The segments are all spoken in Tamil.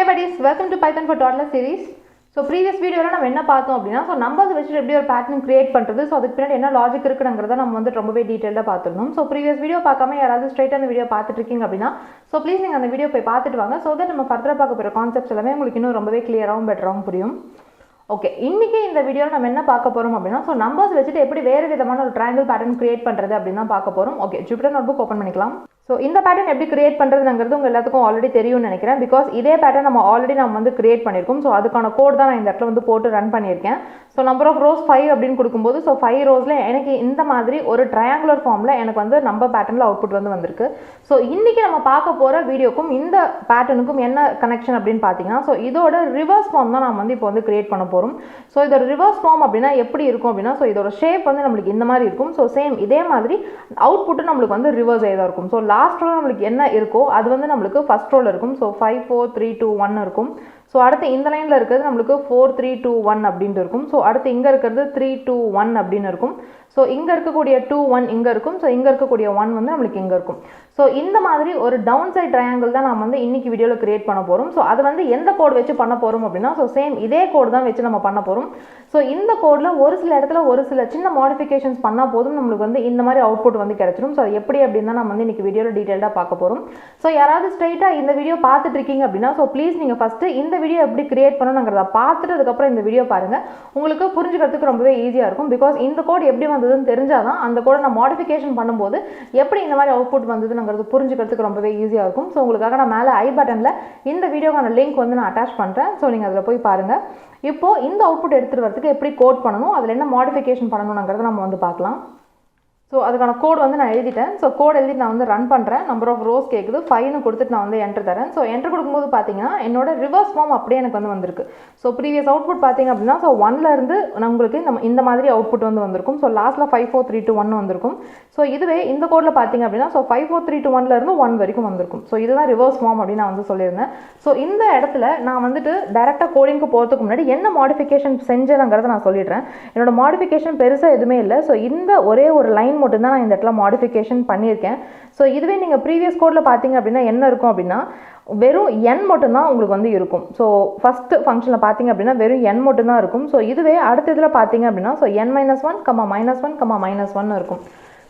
buddies, welcome to Python for Toddler series. So previous video la நம்ம என்ன பார்த்தோம் அப்படினா so numbers வச்சு எப்படி ஒரு pattern create பண்றது so அதுக்கு பின்னாடி என்ன லாஜிக் இருக்குங்கறத நம்ம வந்து ரொம்பவே டீடைலா பார்த்திருந்தோம். So previous video பார்க்காம யாராவது ஸ்ட்ரைட்டா அந்த வீடியோ பார்த்துட்டு இருக்கீங்க அப்படினா so please நீங்க அந்த வீடியோ போய் பார்த்துட்டு வாங்க so that நம்ம ஃபர்தரா பார்க்க போற கான்செப்ட்ஸ் எல்லாமே உங்களுக்கு இன்னும் ரொம்பவே கிளியராவும் பெட்டராவும் புரியும். ஓகே, இன்னைக்கு இந்த வீடியோல நம்ம என்ன பார்க்க போறோம் அப்படினா so numbers வச்சிட்டு எப்படி வேற விதமான ஒரு triangle pattern create பண்றது அப்படினா பார்க்க போறோம். ஓகே, Jupyter notebook ஓபன் பண்ணிக்கலாம். So இந்த pattern எப்படி கிரியேட் பண்றதுங்கிறது உங்க எல்லாத்துக்கும் ஆல்ரெடி தெரியும்னு நினைக்கிறேன் because இதே pattern நம்ம ஆல்ரெடி வந்து கிரியேட் பண்ணிருக்கோம். so அதுக்கான கோட் தான் நான் இந்த இடத்துல வந்து போட்டு ரன் பண்ணியிருக்கேன். so number of rows 5 அப்படினு கொடுக்கும்போது so 5 ரோஸ்ல எனக்கு இந்த மாதிரி ஒரு triangular ஃபார்ம்ல எனக்கு வந்து நம்பர் பேட்டர்ன்ல அவுட்புட் வந்து வந்திருக்கு. so இன்னைக்கு நம்ம பார்க்க போற வீடியோக்கும் இந்த பேட்டர்னுக்கும் என்ன கனெக்ஷன் அப்படினு பாத்தீங்கன்னா so இதோட ரிவர்ஸ் ஃபார்ம் தான் நாம வந்து இப்போ வந்து கிரியேட் பண்ண போறோம். so இதோட ரிவர்ஸ் ஃபார்ம் அப்படினா எப்படி இருக்கும் அப்படினா so இதோட ஷேப் வந்து நமக்கு இந்த மாதிரி இருக்கும். so சேம் இதே மாதிரி அவுட்புட் நமக்கு வந்து ரிவர்ஸ் ஆயிதா இருக்கும். so லாஸ்ட் ரோல நமக்கு என்ன இருக்கோ அது வந்து நமக்கு ஃபர்ஸ்ட் ரோல இருக்கும். so 5 4 3 2 1 இருக்கும். so அடுத்து இந்த லைன்ல இருக்குது நமக்கு 4 3 2 1 அப்படினு இருக்கும். so அடுத்து இங்க இருக்குது 3 2 1 அப்படினு இருக்கும். so இங்க இருக்கக்கூடிய 2 1 இங்க இருக்கும். so இங்க இருக்கக்கூடிய 1 வந்து நமக்கு இங்க இருக்கும். so இந்த மாதிரி ஒரு டவுன் சைடு ட்ரையாங்கிள் தான் நாம வந்து இன்னைக்கு வீடியோல கிரியேட் பண்ண போறோம். so அது வந்து எந்த கோட் வச்சு பண்ண போறோம் அப்படினா so சேம் இதே கோட் தான் வச்சு நம்ம பண்ண போறோம். so இந்த கோட்ல ஒரு சில இடத்துல ஒரு சில சின்ன மாடிஃபிகேஷன்ஸ் பண்ணா போதும் நமக்கு வந்து இந்த மாதிரி அவுட்புட் வந்து கிடைச்சிரும். so எப்படி அப்படினா நம்ம வந்து இன்னைக்கு வீடியோல டீடைலா பார்க்க போறோம். so யாராவது ஸ்ட்ரைட்டா இந்த வீடியோ பார்த்துட்டு இருக்கீங்க அப்படினா so ப்ளீஸ் நீங்க ஃபர்ஸ்ட் இந்த வீடியோ எப்படி கிரியேட் பண்ணனும்ங்கறத பார்த்துட்டு அதுக்கு அப்புறம் இந்த வீடியோ பாருங்க. உங்களுக்கு புரிஞ்சிக்கிறதுக்கு ரொம்பவே ஈஸியா இருக்கும் because இந்த கோட் எப்படி வந்ததுன்னு தெரிஞ்சாதான் அந்த கோட நான் மாடிஃபிகேஷன் பண்ணும்போது எப்படி இந்த மாதிரி அவுட்புட் வந்ததுங்கிறது புரிஞ்சிக்கிறதுக்கு ரொம்பவே ஈஸியா இருக்கும். so உங்களுக்காக நான் மேலே ஐ பட்டன்ல இந்த வீடியோக்கான லிங்க் வந்து நான் அட்டாச் பண்றேன். so நீங்க அதுல போய் பாருங்க. இப்போ இந்த அவுட்புட் எடுத்துட்டு வரதுக்கு எப்படி கோட் பண்ணனும் அதுல என்ன மாடிஃபிகேஷன் பண்ணனும்ங்கறத நம்ம வந்து பார்க்கலாம். so அதுக்கான கோட் வந்து நான் எழுதிட்டேன். so கோட் எழுதி நான் வந்து ரன் பண்றேன். நம்பர் ஆஃப் ரோஸ் கேக்குது 5 னு கொடுத்துட்டு நான் வந்து என்டர் தரேன். so என்டர் கொடுக்கும்போது பாத்தீங்கன்னா என்னோட ரிவர்ஸ் ஃபார்ம் அப்படியே எனக்கு வந்து வந்திருக்கு. so previous அவுட்புட் பாத்தீங்க அப்படினா so 1 ல இருந்து உங்களுக்கு இந்த மாதிரி அவுட்புட் வந்து வந்திருக்கும். so லாஸ்ட்ல 5 4 3 2 1 வந்திருக்கும். so இதுவே இந்த கோட்ல பாத்தீங்க அப்படினா so 5 4 3 2 1 ல இருந்து 1 வரைக்கும் வந்திருக்கும். so இதுதான் ரிவர்ஸ் ஃபார்ம் அப்படி நான் வந்து சொல்லியிருந்தேன். so இந்த இடத்துல நான் வந்துட்டு டைரக்டா கோடிங்க்கு போறதுக்கு முன்னாடி என்ன மாடிஃபிகேஷன் செஞ்சேங்கறத நான் சொல்லிடுறேன். என்னோட மாடிஃபிகேஷன் பெருசா எதுமே இல்ல. so இந்த ஒரே ஒரு லைன் மட்டும் தான் நான் இந்த இடத்துல மாடிஃபிகேஷன் பண்ணியிருக்கேன். ஸோ இதுவே நீங்கள் ப்ரீவியஸ் கோடில் பார்த்தீங்க அப்படின்னா என்ன இருக்கும் அப்படின்னா வெறும் n மட்டும் தான் உங்களுக்கு வந்து இருக்கும். ஸோ ஃபர்ஸ்ட் ஃபங்க்ஷனில் பார்த்தீங்க அப்படின்னா வெறும் n மட்டும் தான் இருக்கும். ஸோ இதுவே அடுத்த இதில் பார்த்தீங்க அப்படின்னா ஸோ n - 1 -1 -1 இருக்கும்.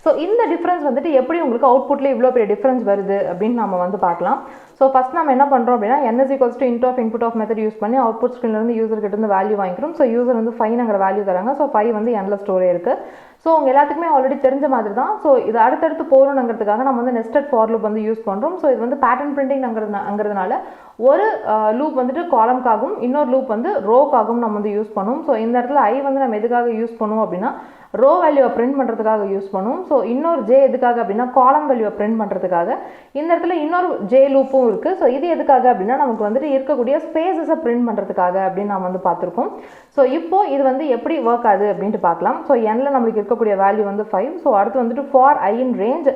ஸோ இந்த டிஃப்ரென்ஸ் வந்துட்டு எப்படி உங்களுக்கு அவுட்புட்ல இவ்வளோ பெரிய டிஃப்ரென்ஸ் வருது அப்படின்னு நம்ம வந்து பார்க்கலாம். ஸோ ஃபர்ஸ்ட் நம்ம என்ன பண்ணுறோம் அப்படின்னா n = int of input of method use பண்ணி அவுட்புட் ஸ்க்ரீன்லேருந்து யூசர் கிட்ட இருந்து வேல்யூ வாங்கிக்கிறோம். ஸோ யூசர் வந்து 5ங்கிற வேல்யூ தராங்க. ஸோ 5 வந்து n ஸ்டோரே இருக்கு. ஸோ உங்க எல்லாத்துக்குமே ஆல்ரெடி தெரிஞ்ச மாதிரி தான். ஸோ இது அடுத்தடுத்து போகணுங்கிறதுக்காக நம்ம வந்து நெஸ்டட் ஃபார் லூப் வந்து யூஸ் பண்ணுறோம். ஸோ இது வந்து பேட்டர்ன் பிரிண்டிங்கிறதுனால ஒரு லூப் வந்துட்டு காலம்காகவும் இன்னொரு லூப் வந்து ரோக்காகவும் நம்ம வந்து யூஸ் பண்ணுவோம். ஸோ இந்த இடத்துல ஐ வந்து நம்ம எதுக்காக யூஸ் பண்ணுவோம் அப்படின்னா ரோ வேல்யூவை பிரிண்ட் பண்ணுறதுக்காக யூஸ் பண்ணுவோம். ஸோ இன்னொரு ஜே எதுக்காக அப்படின்னா காலம் வேல்யூவை பிரிண்ட் பண்ணுறதுக்காக. இந்த இடத்துல இன்னொரு ஜே லூப்பும் இருக்குது. ஸோ இது எதுக்காக அப்படின்னா நமக்கு வந்துட்டு இருக்கக்கூடிய ஸ்பேசஸை பிரிண்ட் பண்ணுறதுக்காக அப்படின்னு நம்ம வந்து பார்த்துருக்கோம். ஸோ இப்போ இது வந்து எப்படி ஒர்க் ஆகுது அப்படின்ட்டு பார்க்கலாம். ஸோ என்ல நம்மளுக்கு இருக்கக்கூடிய வேல்யூ வந்து 5. ஸோ அடுத்து வந்துட்டு for I in range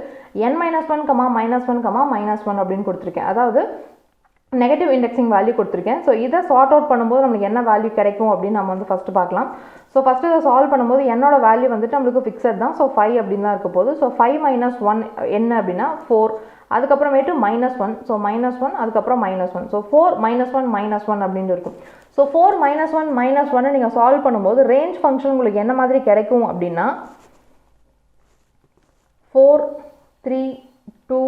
n - 1, -1, -1 அப்படின்னு கொடுத்துருக்கேன். அதாவது நெகட்டிவ் இண்டெக்ஸிங் வேல்யூ கொடுத்துருக்கேன். ஸோ இதை சார்ட் அவுட் பண்ணும்போது நமக்கு என்ன வேல்யூ கிடைக்கும் அப்படின்னு நம்ம வந்து ஃபர்ஸ்ட் பார்க்கலாம். ஸோ ஃபர்ஸ்ட் இதை சால்வ் பண்ணும்போது என்னோட வேல்யூ வந்துட்டு நம்மளுக்கு ஃபிக்ஸட் தான். ஸோ 5 அப்படின்னு தான் இருக்க போகுது. ஸோ 5 - 1 என்ன அப்படின்னா 4. அதுக்கப்புறமேட்டு -1. ஸோ -1 அதுக்கப்புறம் -1. ஸோ 4 - 1 -1 அப்படின்னு இருக்கும். ஸோ 4 - 1 -1 நீங்கள் சால்வ் பண்ணும்போது ரேஞ்ச் ஃபங்க்ஷன் உங்களுக்கு என்ன மாதிரி கிடைக்கும் அப்படின்னா 4 3 2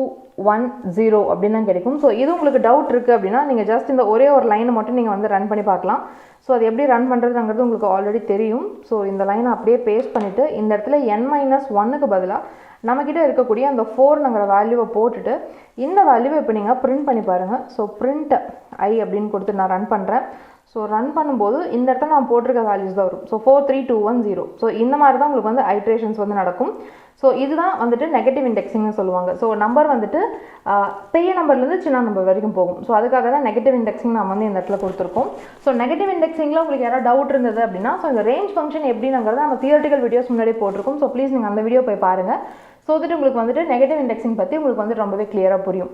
1 0 அப்படின்னு தான் கிடைக்கும். ஸோ இது உங்களுக்கு டவுட் இருக்குது அப்படின்னா நீங்கள் ஜஸ்ட் இந்த ஒரே ஒரு லைனை மட்டும் நீங்கள் வந்து ரன் பண்ணி பார்க்கலாம். ஸோ அது எப்படி ரன் பண்ணுறதுங்கிறது உங்களுக்கு ஆல்ரெடி தெரியும். ஸோ இந்த லைனை அப்படியே பேஸ்ட் பண்ணிவிட்டு இந்த இடத்துல n - 1க்கு பதிலாக நம்மக்கிட்ட இருக்கக்கூடிய அந்த 4ங்கிற வேல்யூவை போட்டுட்டு இந்த வேல்யூவை இப்போ நீங்கள் பிரிண்ட் பண்ணி பாருங்கள். ஸோ பிரிண்ட் ஐ அப்படின்னு கொடுத்து நான் ரன் பண்ணுறேன். ஸோ ரன் பண்ணும்போது இந்த இடத்துல நான் போட்டிருக்க வேல்யூஸ் தான் வரும். ஸோ 4 3 2 1 0. ஸோ இந்த மாதிரி தான் உங்களுக்கு வந்து ஐட்ரேஷன்ஸ் வந்து நடக்கும். ஸோ இதுதான் வந்துட்டு நெகட்டிவ் இண்டெக்ஸிங்னு சொல்லுவாங்க. ஸோ நம்பர் வந்துட்டு பெரிய நம்பர்லேருந்து சின்ன நம்பர் வரைக்கும் போகும். ஸோ அதுக்காக தான் நெகட்டிவ் இண்டெக்ஸிங் நம்ம வந்து இந்த இடத்துல கொடுத்துருக்கோம். ஸோ நெகட்டிவ் இண்டெக்ஸிங்கில் உங்களுக்கு யாராவது டவுட் இருந்தது அப்படின்னா ஸோ இந்த ரேஞ்ச் ஃபங்க்ஷன் எப்படிங்கிறத நம்ம தியரிட்டிக்கல் வீடியோஸ் முன்னாடி போட்டிருக்கோம். ஸோ ப்ளீஸ் நீங்கள் அந்த வீடியோ போய் பாருங்கள். ஸோ தட் உங்களுக்கு வந்துட்டு நெகட்டிவ் இண்டெக்ஸிங் பற்றி உங்களுக்கு வந்து ரொம்பவே கிளியராக புரியும்.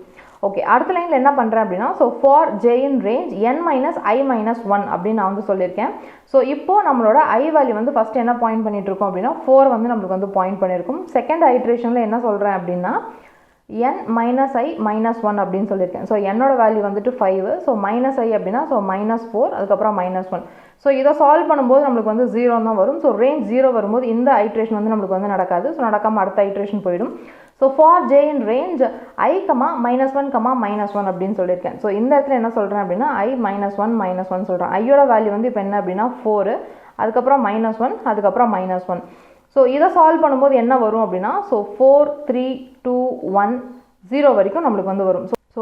ஓகே, அடுத்த லைனில் என்ன பண்ணுறேன் அப்படின்னா so for J in range n - i - 1 அப்படின்னு நான் வந்து சொல்லியிருக்கேன். ஸோ இப்போ நம்மளோட ஐ வேல்யூ வந்து ஃபஸ்ட் என்ன பாயிண்ட் பண்ணிட்டு இருக்கோம் அப்படின்னா 4 வந்து நம்மளுக்கு வந்து பாயிண்ட் பண்ணியிருக்கும். செகண்ட் ஐட்ரேஷனில் என்ன சொல்கிறேன் அப்படின்னா n minus I minus 1 அப்படின்னு சொல்லியிருக்கேன். ஸோ என்னோட வேல்யூ வந்துட்டு 5. ஸோ மைனஸ் ஐ அப்படின்னா ஸோ -4 அதுக்கப்புறம் -1. ஸோ இதை சால்வ் பண்ணும்போது நம்மளுக்கு வந்து 0 தான் வரும். ஸோ ரேஞ்ச் 0 வரும்போது இந்த ஐட்ரேஷன் வந்து நம்மளுக்கு வந்து நடக்காது. ஸோ நடக்காமல் அடுத்த ஐட்ரேஷன் போயிடும். So for j in range I, -1, -1 அப்படின்னு சொல்லியிருக்கேன். ஸோ இந்த இடத்துல என்ன சொல்கிறேன் அப்படின்னா I -1 -1 சொல்கிறேன். ஐயோட வேல்யூ வந்து இப்போ என்ன அப்படின்னா 4, அதுக்கப்புறம் -1, அதுக்கப்புறம் -1. ஸோ இதை சால்வ் பண்ணும்போது என்ன வரும் அப்படின்னா ஸோ 4 3 2 1 0 வரைக்கும் நம்மளுக்கு வந்து வரும். ஸோ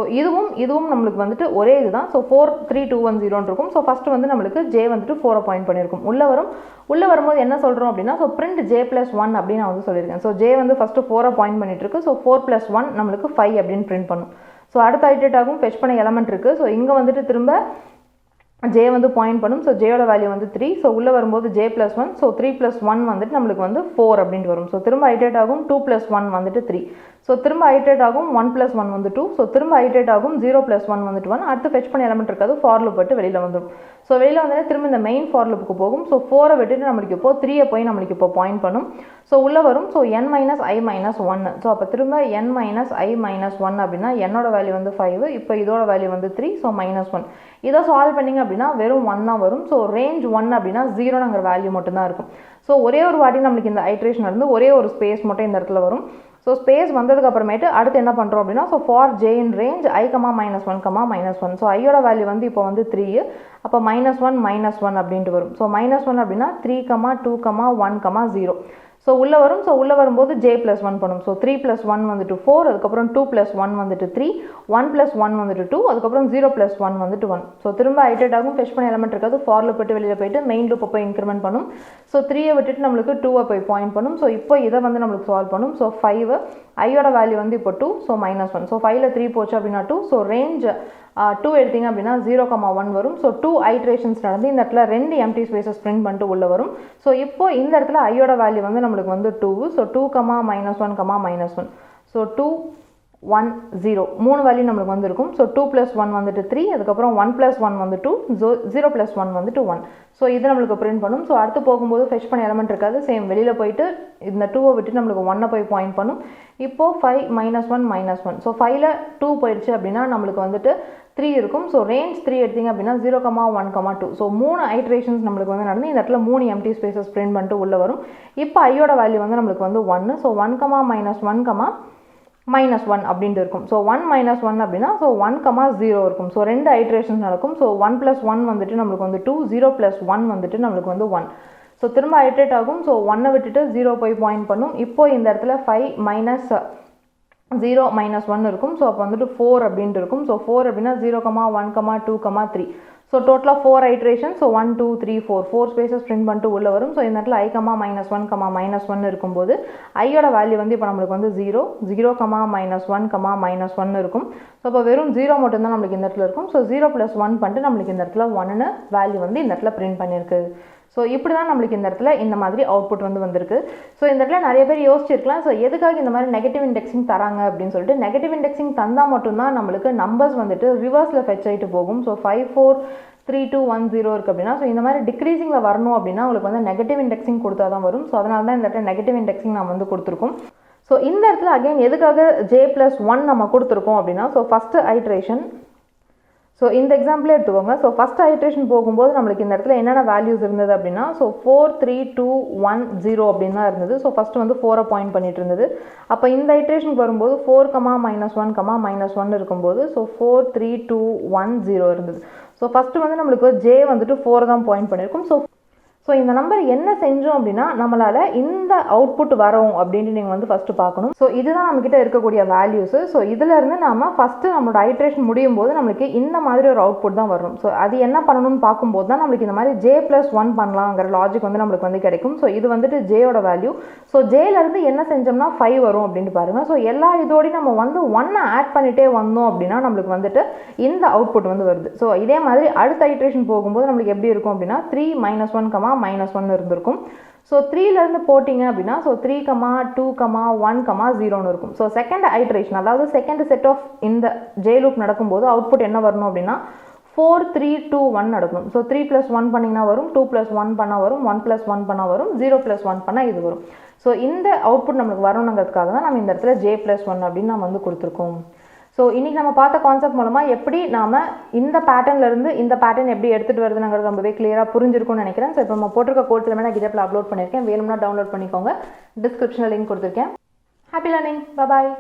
இதுவும் நம்மளுக்கு வந்துட்டு ஒரே இதுதான். ஸோ 4 3 2 1 0 இருக்கும். ஸோ ஃபஸ்ட்டு வந்து நம்மளுக்கு j வந்துட்டு 4 பாயிண்ட் பண்ணியிருக்கும். உள்ளே வரும்போது என்ன சொல்கிறோம் அப்படின்னா ஸோ print j + 1 அப்படின்னு நான் வந்து சொல்லியிருக்கேன். ஸோ j வந்து ஃபஸ்ட்டு 4 பாயிண்ட் பண்ணிட்டு இருக்கு. ஸோ 4 + 1 நம்மளுக்கு 5 அப்படின்னு பிரிண்ட் பண்ணும். ஸோ அடுத்த ஐட்ரேட் ஆகும் ஃபெச் பண்ண எலமெண்ட் இருக்குது. ஸோ இங்கே வந்துட்டு திரும்ப j வந்து பாயிண்ட் பண்ணும். ஸோ ஜேயோட வேல்யூ வந்து 3. ஸோ உள்ளே வரும்போது j + 1. ஸோ 3 + 1 வந்துட்டு நம்மளுக்கு வந்து 4 அப்படின்ட்டு வரும். ஸோ திரும்ப ஐட்ரேட் ஆகும் 2 + 1 வந்துட்டு 3. ஸோ திரும்ப ஐட்ரேட் ஆகும் 1 + 1 வந்து 2. ஸோ திரும்ப ஐட்ரேட் ஆகும் 0 + 1 வந்துட்டு 1. அடுத்து ஃபெச் பண்ண எலமெண்ட் இருக்காது. ஃபார் லூப் விட்டு வெளியில் வந்துடும். ஸோ வெளியில் வந்தோடனே திரும்ப இந்த மெயின் ஃபார் லூப்புக்கு போகும். ஸோ 4 விட்டுட்டு நம்மளுக்கு இப்போ 3 போய் நம்மளுக்கு இப்போ பாயிண்ட் பண்ணும். ஸோ உள்ளே வரும். So n - I - 1. ஸோ அப்போ திரும்ப n - I - 1 அப்படின்னா என்னோட வேல்யூ வந்து 5. இப்போ இதோட வேல்யூ வந்து 3. ஸோ -1. இதை சால்வ் பண்ணிங்க அப்படின்னா வெறும் 1 தான் வரும். ஸோ ரேஞ்ச் 1 அப்படின்னா 0ங்கிற வேல்யூ மட்டும்தான் இருக்கும். ஸோ ஒரே ஒரு வாட்டி நம்மளுக்கு இந்த ஐட்ரேஷன் இருந்து ஒரே ஒரு ஸ்பேஸ் மட்டும் இந்த இடத்துல வரும். ஸோ ஸ்பேஸ் வந்ததுக்கு அப்புறமேட்டு அடுத்து என்ன பண்ணுறோம் அப்படின்னா so for j in range I, -1, -1. So ஐயோட வேல்யூ வந்து இப்போ வந்து 3. அப்போ -1 -1 அப்படின்ட்டு வரும். ஸோ -1 அப்படின்னா 3, 2, 1, 0. ஸோ உள்ளே வரும். ஸோ உள்ளே வரும்போது j + 1 பண்ணும். ஸோ 3 + 1 வந்துட்டு 4, அதுக்கப்புறம் 2 + 1 வந்துட்டு 3, 1 + 1 வந்துட்டு 2, அதுக்கப்புறம் 0 + 1 வந்துட்டு 1. ஸோ திரும்ப ஐட்ரேட் ஆகும் ஃபெச் பண்ண எலமெண்ட் இருக்காது. ஃபார் லூப் விட்டு வெளியில் போயிட்டு மெயின் லூப்பை போய் இன்க்ரிமெண்ட் பண்ணும். ஸோ 3 விட்டுட்டு நம்மளுக்கு 2 போய் பாயிண்ட் பண்ணும். ஸோ இப்போ இதை வந்து நம்மளுக்கு சால்வ் பண்ணும். ஸோ 5 ஐயோட வேல்யூ வந்து இப்போ 2. ஸோ -1. ஸோ 5ல் 3 போச்சு அப்படின்னா 2. ஸோ ரேஞ்ச் 2 எடுத்தீங்க அப்படின்னா 0, 1 வரும். ஸோ 2 ஐட்ரேஷன்ஸ் நடந்து இந்த இடத்துல 2 எம்டி ஸ்பேசஸ் பிரிண்ட் பண்ணிட்டு உள்ளே வரும். ஸோ இப்போ இந்த இடத்துல ஐயோட வேல்யூ வந்து நம்மளுக்கு வந்து 2. ஸோ 2, -1, -1. ஸோ 2 1 0 3 வேல்யூ நம்மளுக்கு வந்து இருக்கும். ஸோ 2 + 1 வந்துட்டு 3, அதுக்கப்புறம் 1 + 1 வந்து 2, 0 + 1 வந்துட்டு 1. ஸோ இது நம்மளுக்கு பிரிண்ட் பண்ணும். ஸோ அடுத்து போகும்போது ஃபெச் பண்ண எலமெண்ட் இருக்காது. சேம் வெளியில் போயிட்டு இந்த 2 விட்டு நம்மளுக்கு 1 போய் பாயிண்ட் பண்ணும். இப்போது 5 -1 -1. ஸோ 5ல் 2 போயிடுச்சு அப்படின்னா நம்மளுக்கு வந்துட்டு 3 இருக்கும். ஸோ ரேஞ்ச் 3 எடுத்தீங்க அப்படின்னா 0, 1, 2. ஸோ 3 ஐட்ரேஷன்ஸ் நம்மளுக்கு வந்து நடந்து இந்த இடத்துல 3 எம்டி ஸ்பேசஸ் பிரிண்ட் பண்ணிட்டு உள்ளே வரும். இப்போ ஐயோட வேல்யூ வந்து நம்மளுக்கு வந்து 1. ஸோ 1, -1, -1 அப்படின்ட்டு இருக்கும். ஸோ 1 - 1 அப்படின்னா ஸோ 1, 0 இருக்கும். ஸோ 2 ஐட்ரேஷன்ஸ் நடக்கும். ஸோ 1 + 1 வந்துட்டு நம்மளுக்கு வந்து 2, 0 + 1 வந்துட்டு நம்மளுக்கு வந்து 1. ஸோ திரும்ப ஐட்ரேட் ஆகும். ஸோ 1 விட்டுட்டு 0 போய் பாயிண்ட் பண்ணும். இப்போ இந்த இடத்துல 5 - 0 -1 இருக்கும். ஸோ அப்போ வந்துட்டு 4 அப்படின்ட்டு இருக்கும். ஸோ 4 அப்படின்னா 0, 1, 2, 3. ஸோ டோட்டலாக 4 ஐட்ரேஷன். ஸோ 1 2 3 4 ஸ்பேசஸ் பிரிண்ட் பண்ணிட்டு உள்ளே வரும். ஸோ இந்த இடத்துல I, -1, -1 இருக்கும்போது ஐயோட வேல்யூ வந்து இப்போ நம்மளுக்கு வந்து 0, 0, -1, -1 இருக்கும். ஸோ அப்போ வெறும் 0 மட்டும்தான் நம்மளுக்கு இந்த இடத்துல இருக்கும். ஸோ 0 + 1 பண்ணிட்டு நம்மளுக்கு இந்த இடத்துல 1ன்னு வேல்யூ வந்து இந்த இடத்துல பிரிண்ட் பண்ணியிருக்கு. ஸோ இப்படி தான் நம்மளுக்கு இந்த இடத்துல இந்த மாதிரி அவுட்புட் வந்து வந்திருக்கு. ஸோ இந்த இடத்துல நிறைய பேர் யோசிச்சிருக்கலாம், ஸோ எதுக்காக இந்த மாதிரி நெகட்டிவ் இண்டெக்ஸிங் தராங்க அப்படின்னு சொல்லிட்டு. நெகட்டிவ் இண்டெக்ஸிங் தந்தால் மட்டும்தான் நம்மளுக்கு நம்பர்ஸ் வந்துட்டு ரிவர்ஸில் ஃபெச் ஆகிட்டு போகும். ஸோ 5 4 3 2 1 0 இருக்குது அப்படின்னா ஸோ இந்த மாதிரி டிக்ரீசிங்கில் வரணும் அப்படின்னா உங்களுக்கு வந்து நெகட்டிவ் இண்டெக்ஸிங் கொடுத்தா தான் வரும். ஸோ அதனால தான் இந்த இடத்துல நெகட்டிவ் இண்டெக்ஸிங் நம்ம வந்து கொடுத்துருக்கோம். ஸோ இந்த இடத்துல அகைன் எதுக்காக j + 1 நம்ம கொடுத்துருக்கோம் அப்படின்னா ஸோ ஃபஸ்ட்டு ஐட்ரேஷன். ஸோ இந்த எக்ஸாம்பிளே எடுத்துக்கோங்க. ஸோ ஃபஸ்ட் ஐட்ரேஷன் போகும்போது நம்மளுக்கு இந்த இடத்துல என்னென்ன வேல்யூஸ் இருந்தது அப்படின்னா ஸோ 4 3 2 1 0 அப்படின்னு தான் இருந்தது. ஸோ ஃபஸ்ட்டு வந்து 4 பாயிண்ட் பண்ணிட்டு இருந்தது. அப்போ இந்த ஐட்ரேஷனுக்கு வரும்போது 4, -1, -1 இருக்கும்போது ஸோ 4 3 2 1 0 இருந்தது. ஸோ ஃபஸ்ட்டு வந்து நம்மளுக்கு j வந்துட்டு 4 தான் பாயிண்ட் பண்ணியிருக்கும். ஸோ இந்த நம்பர் என்ன செஞ்சோம் அப்படின்னா நம்மளால் இந்த அவுட்புட் வரும் அப்படின்ட்டு நீங்கள் வந்து ஃபஸ்ட்டு பார்க்கணும். ஸோ இதுதான் நம்மக்கிட்ட இருக்கக்கூடிய வேல்யூஸு. ஸோ இதிலேருந்து நம்ம ஃபஸ்ட்டு நம்மளோட ஐட்ரேஷன் முடியும் போது நம்மளுக்கு இந்த மாதிரி ஒரு அவுட்புட் தான் வரும். ஸோ அது என்ன பண்ணணும்னு பார்க்கும்போது தான் நம்மளுக்கு இந்த மாதிரி j + 1 பண்ணலாங்கிற லாஜிக் வந்து நம்மளுக்கு வந்து கிடைக்கும். ஸோ இது வந்துட்டு ஜேயோட வேல்யூ. ஸோ ஜேலேருந்து என்ன செஞ்சோம்னா 5 வரும் அப்படின்ட்டு பாருங்கள். ஸோ எல்லா இதோடையும் நம்ம வந்து 1 ஆட் பண்ணிகிட்டே வந்தோம் அப்படின்னா நம்மளுக்கு வந்துட்டு இந்த அவுட்புட் வந்து வருது. ஸோ இதே மாதிரி அடுத்த ஐட்ரேஷன் போகும்போது நம்மளுக்கு எப்படி இருக்கும் அப்படின்னா 3 -1, -1 இருந்திருக்கும். ஸோ 3லேருந்து போட்டிங்க அப்படின்னா ஸோ 3, 2, 1, 0ன்னு இருக்கும். ஸோ செகண்ட் ஐட்ரேஷன் அதாவது செகண்ட் செட் ஆஃப் இந்த ஜே லூப் நடக்கும்போது அவுட்புட் என்ன வரணும் அப்படின்னா 4 3 2 1 நடக்கும். ஸோ 3 + 1 பண்ணிங்கன்னா வரும், 2 + 1 பண்ணால் வரும், 1 + 1 பண்ணால் வரும், 0 + 1 பண்ணால் இது வரும். ஸோ இந்த அவுட்புட் நம்மளுக்கு வரணுங்கிறதுக்காக தான் நம்ம இந்த இடத்துல J+1 அப்படின்னு நம்ம வந்து கொடுத்துருக்கோம். ஸோ இன்றைக்கி நம்ம பார்த்த கான்செப்ட் மூலமாக எப்படி நாம் இந்த பேட்டர்ன்லேருந்து இந்த பேட்டர்ன் எப்படி எடுத்துகிட்டு வருதுங்கிறது ரொம்பவே கிளியராக புரிஞ்சிருக்கும்னு நினைக்கிறேன். ஸோ இப்போ நம்ம போட்டிருக்க கோர்ஸ் எல்லாமே நான் GitHubல அப்லோட் பண்ணியிருக்கேன். வேணும்னா டவுன்லோட் பண்ணிக்கோங்க. டிஸ்கிரிப்ஷனில் லிங்க் கொடுத்துருக்கேன். Happy learning. பாய்.